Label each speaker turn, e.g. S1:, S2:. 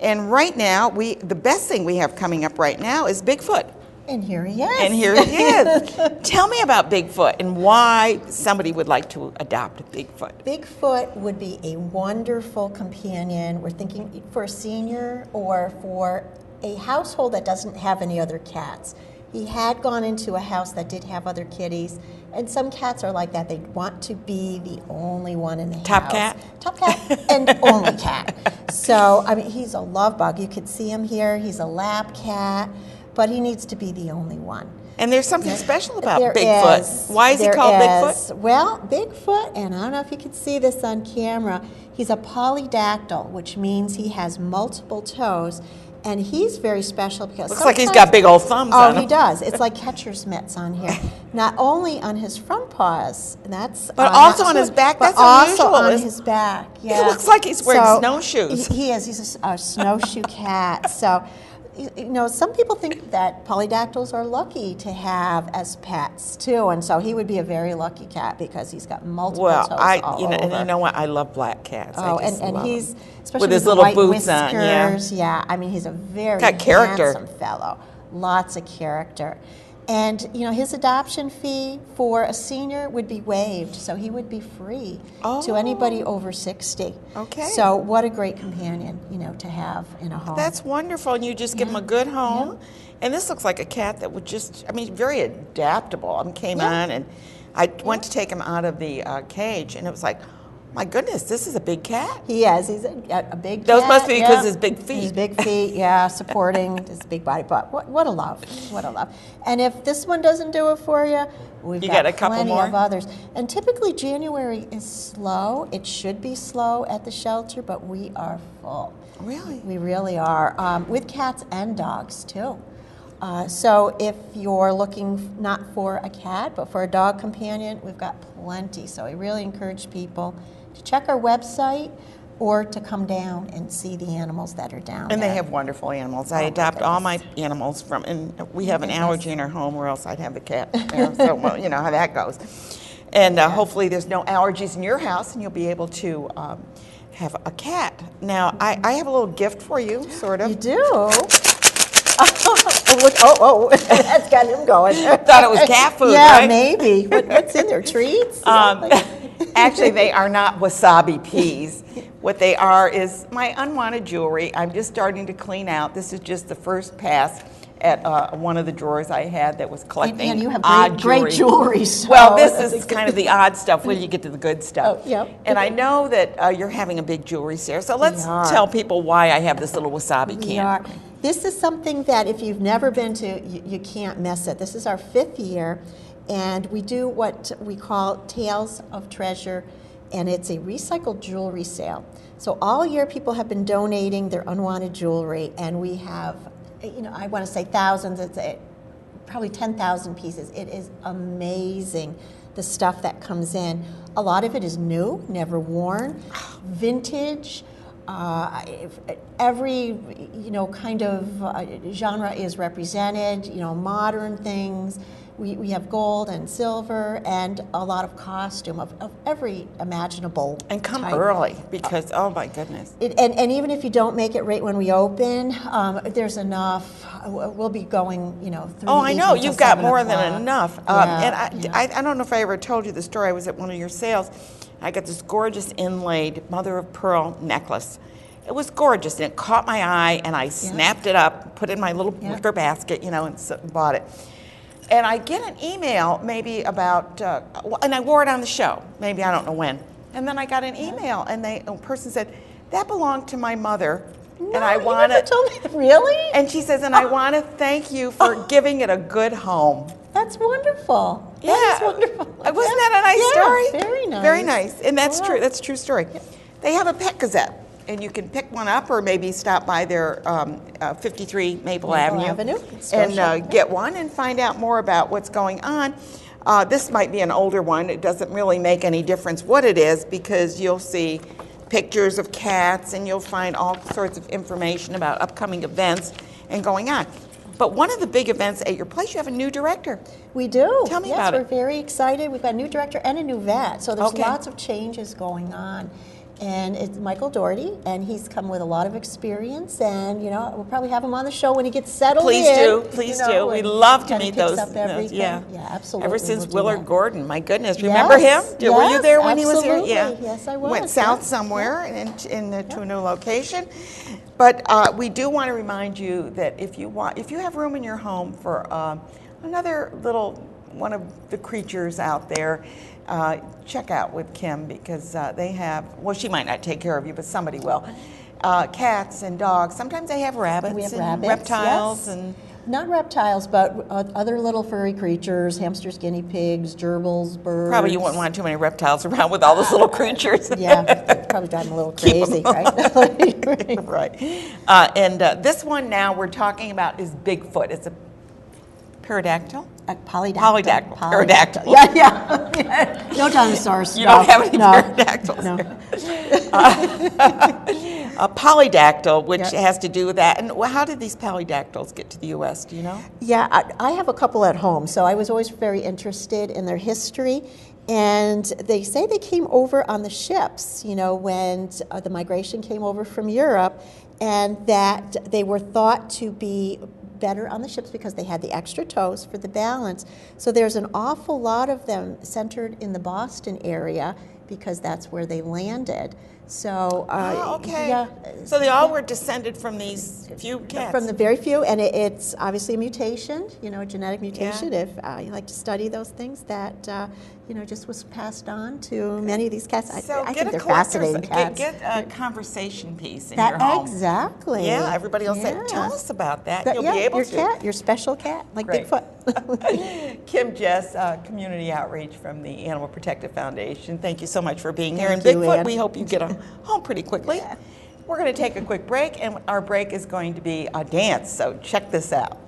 S1: And right now, the best thing we have coming up right now is Bigfoot.
S2: And here he is.
S1: And here he is. Tell me about Bigfoot and why somebody would like to adopt a Bigfoot.
S2: Bigfoot would be a wonderful companion. We're thinking for a senior or for a household that doesn't have any other cats. He had gone into a house that did have other kitties, and some cats are like that. They want to be the only one in the
S1: Top
S2: house.
S1: cat?
S2: Top cat and only cat. So, I mean, he's a love bug. You could see him here. He's a lap cat, but he needs to be the only one.
S1: And there's something special about
S2: There
S1: Bigfoot.
S2: is.
S1: Why is he
S2: There
S1: called
S2: is.
S1: Bigfoot?
S2: Well, Bigfoot, and I don't know if you can see this on camera, he's a polydactyl, which means he has multiple toes. And he's very special because
S1: Looks like he's got big old thumbs on him.
S2: Oh, he does. It's like catcher's mitts on here. Not only on his front paws, that's
S1: but also on his back.
S2: But
S1: That's
S2: also
S1: unusual.
S2: on his back. Yeah.
S1: He looks like he's wearing snowshoes.
S2: He is. He's a snowshoe cat. So, you know, some people think that polydactyls are lucky to have as pets too, and so he would be a very lucky cat because he's got multiple toes all over.
S1: And you know what? I love black cats.
S2: Oh,
S1: I just
S2: and
S1: love
S2: he's
S1: them.
S2: especially
S1: With his
S2: the
S1: little
S2: white
S1: boots on,
S2: whiskers. Yeah, I mean he's a very
S1: got character.
S2: handsome fellow. Lots of character. And you know his adoption fee for a senior would be waived, so he would be free to anybody over 60.
S1: Okay.
S2: So what a great companion, you know, to have in a home.
S1: That's wonderful, and you just give him a good home. Yeah. And this looks like a cat that would just, I mean, very adaptable. I came on, and I went to take him out of the cage, and it was like, my goodness, this is a big cat.
S2: He is. He's a big cat.
S1: Those must be because his big feet.
S2: His big feet, supporting his big body. But what a love. What a love. And if this one doesn't do it for you, we've got
S1: a couple
S2: plenty
S1: more
S2: of others. And typically January is slow. It should be slow at the shelter, but we are full.
S1: Really?
S2: We really are. With cats and dogs, too. So if you're looking not for a cat, but for a dog companion, we've got plenty. So I really encourage people to check our website or to come down and see the animals that are down there.
S1: And they have wonderful animals. I adopt all my animals from, and we have an allergy in our home, or else I'd have a cat there. So, well, you know how that goes. And hopefully there's no allergies in your house, and you'll be able to have a cat. Now, I have a little gift for you, sort of.
S2: You do? That's got him going.
S1: Thought it was cat food,
S2: yeah,
S1: right?
S2: Maybe. What's in there? Treats?
S1: Actually, they are not wasabi peas. What they are is my unwanted jewelry. I'm just starting to clean out. This is just the first pass at one of the drawers I had that was collecting
S2: and you have
S1: jewelry.
S2: great jewelry. So
S1: well, this is kind of the odd stuff when you get to the good stuff.
S2: Oh, yep.
S1: And I know that you're having a big jewelry sale, so let's tell people why I have this little wasabi can.
S2: This is something that if you've never been to, you can't miss it. This is our 5th year, and we do what we call Tales of Treasure, and it's a recycled jewelry sale. So all year people have been donating their unwanted jewelry, and we have, you know, I want to say thousands, it's probably 10,000 pieces. It is amazing, the stuff that comes in. A lot of it is new, never worn, vintage. Every, you know, kind of genre is represented, you know, modern things. We have gold and silver and a lot of costume of every imaginable
S1: And come
S2: type.
S1: early, because, oh my goodness.
S2: And even if you don't make it right when we open, there's enough. We'll be going, you know, through
S1: Oh,
S2: the
S1: I know.
S2: evening
S1: You've
S2: till
S1: got
S2: 7
S1: more than
S2: o'clock.
S1: enough. I don't know if I ever told you the story. I was at one of your sales. I got this gorgeous inlaid mother of pearl necklace. It was gorgeous, and it caught my eye, and I snapped it up, put it in my little wicker basket, you know, and bought it. And I get an email maybe about, and I wore it on the show, maybe I don't know when. And then I got an email, and a person said, that belonged to my mother,
S2: No,
S1: and I
S2: you
S1: want
S2: never
S1: to.
S2: told me. Really?
S1: And she says, and I want to thank you for giving it a good home.
S2: That's wonderful.
S1: Yeah.
S2: That is wonderful.
S1: Wasn't that a nice story?
S2: Very nice.
S1: Very nice. And that's
S2: Yeah.
S1: true. That's a true story. They have a pet gazette, and you can pick one up or maybe stop by their 53 Maple Avenue and get one and find out more about what's going on. This might be an older one. It doesn't really make any difference what it is, because you'll see pictures of cats and you'll find all sorts of information about upcoming events and going on. But one of the big events at your place, you have a new director.
S2: We do.
S1: Tell me about it.
S2: Yes, we're very excited. We've got a new director and a new vet, so there's lots of changes going on. And it's Michael Doherty, and he's come with a lot of experience, and we'll probably have him on the show when he gets settled
S1: Please
S2: in.
S1: do, please do. We'd love to meet those.
S2: Yeah,
S1: Yeah,
S2: absolutely.
S1: Ever since
S2: we'll
S1: Willard Gordon, my goodness, remember him? Were you there when he was here? Yeah.
S2: Yes, I was.
S1: Went south somewhere to a new location. But we do want to remind you that if you have room in your home for another little one of the creatures out there, check out with Kim, because they have, well, she might not take care of you, but somebody will. Cats and dogs. Sometimes they have rabbits,
S2: We have
S1: and
S2: rabbits,
S1: reptiles,
S2: yes.
S1: and
S2: not reptiles, but other little furry creatures, hamsters, guinea pigs, gerbils, birds.
S1: probably you wouldn't want too many reptiles around with all those little creatures.
S2: Yeah, probably drive them a little crazy, right?
S1: Right. And this one now we're talking about is Bigfoot. It's a pterodactyl?
S2: Polydactyl.
S1: Pterodactyl.
S2: Yeah. No dinosaurs.
S1: You don't have any pterodactyls.
S2: No.
S1: A polydactyl, which has to do with that. And how did these polydactyls get to the U.S.? Do you know?
S2: Yeah, I have a couple at home, so I was always very interested in their history. And they say they came over on the ships, when the migration came over from Europe, and that they were thought to be better on the ships because they had the extra toes for the balance. So there's an awful lot of them centered in the Boston area because that's where they landed. So,
S1: okay.
S2: Yeah.
S1: So they all were descended from these few cats.
S2: From the very few, and it's obviously a mutation, a genetic mutation.
S1: Yeah.
S2: If you like to study those things, that just was passed on to many of these cats.
S1: So
S2: I think they're fascinating cats.
S1: Get a conversation piece in your home.
S2: Exactly.
S1: Yeah, everybody will say, tell us about that. You'll be able
S2: your
S1: to.
S2: cat, your special cat, like
S1: Great.
S2: Bigfoot.
S1: Kim Jess, Community Outreach from the Animal Protective Foundation. Thank you so much for being here.
S2: Thank
S1: And
S2: you,
S1: Bigfoot,
S2: Ann.
S1: we hope you get home pretty quickly. We're going to take a quick break, and our break is going to be a dance, so check this out.